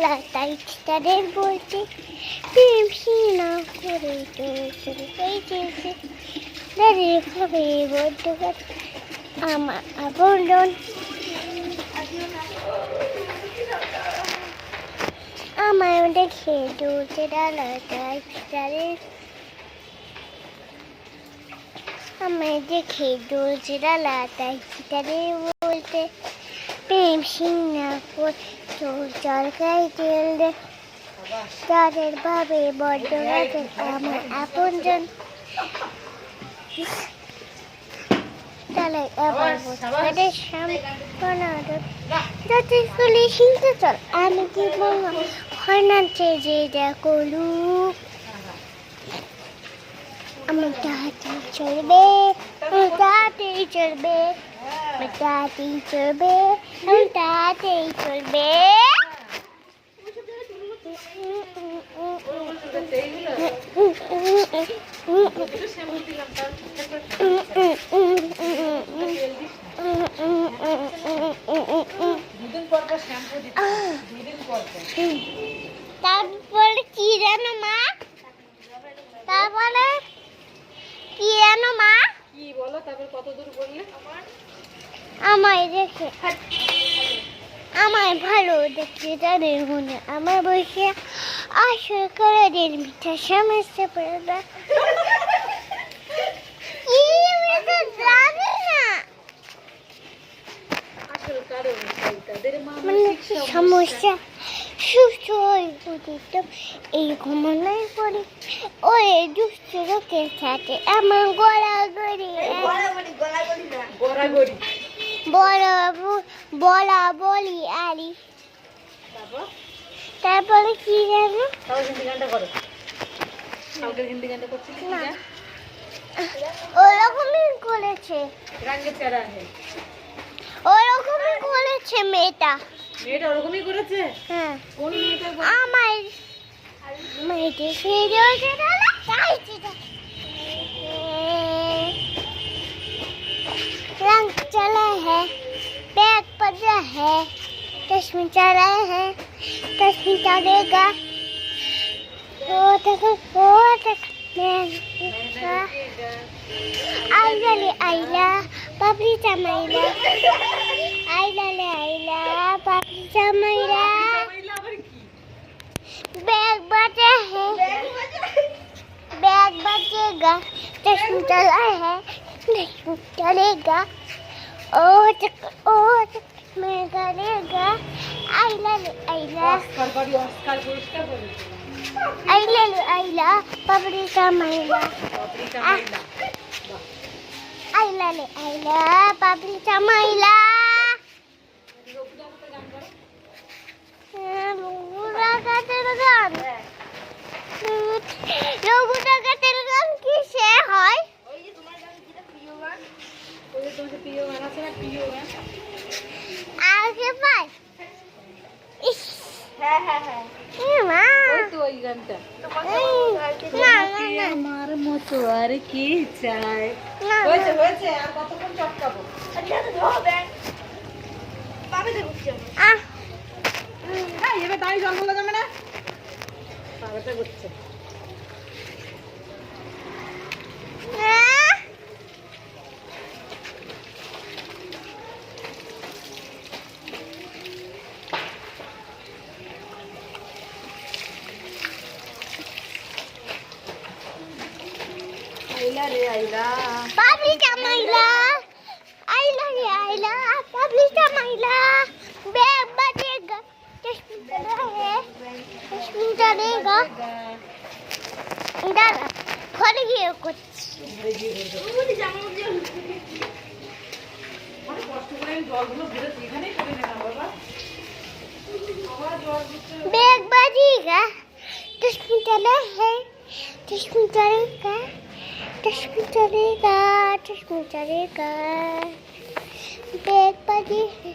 ডালা তাই তাদের বলতে প্রেম সিনা করে চলে গেছে দাঁড়িয়ে ভাবে বড্ড আমার আপন আমার দেখে দুলছে ডালা তাই তাদের আমায় দেখে দুলছে ডালা তাই তাদের বলতে প্রেম সিনা করে চল গাইতে তাদের ভাবে বড্ড গেছে আমার আপনজন তাহলে আবার তাদের সামনে যাতে চলে শিখতে চল আমি কি বলবো হয় নাচে যে দেখো লুক আমার তাড়াতাড়ি চলবে আমার তাড়াতাড়ি চলবে আমার তাড়াতাড়ি চলবে আমার তাড়াতাড়ি চলবে তারপরে কি জানো মা তারপরে কি জানো মা কি বলো তারপর কত দূর বললে আমায় দেখে আমায় ভালো দেখতে তাদের মনে আমার বসে আসল করে দিন মিঠা সমস্যা পড়ে না কি আমি তো জানি না আসল কারণ তাদের মানসিক সমস্যা সুস্থ হয়ে উঠে এই ঘুমানোর পরে ওই দুষ্ট লোকের সাথে আমার গড়াগড়ি বলা বলি আলি তারপরে কি জানো ওরকমই করেছে ওরকমই করেছে মেয়েটা ওরকমই করেছে হ্যাঁ কোন মেয়েটা আমার মেয়েটি ফিরে रंग चला है बैग पड़ा है चश्मे चला है चश्मे चलेगा आइला ले आइला पापड़ी चमाइला आइला ले आइला पापड़ी चमाइला बैग बचा है बैग बचेगा चश्मे चला है नहीं चलेगा ओ मैं करेगा आइला ले आइला आइला ले आइला पपड़ी का मैला आइला ले आइला पपड़ी का मैला কিসে হয় আগে পাই আমার মতো আর কি চাই হয়েছে আর কতক্ষণ চটকাবো এবার তাই জল বলা যাবে না পাড়াটা করছে आइला रे आइला पापड़ी चमाइला आइला रे आइला पापड़ी चमाइला बैग बचेगा चश्मे चला है चश्मे चलेगा इधर खोल गया कुछ बैग बचेगा चश्मे चला है चश्मे चलेगा चश्मे चलेगा बैग बजे है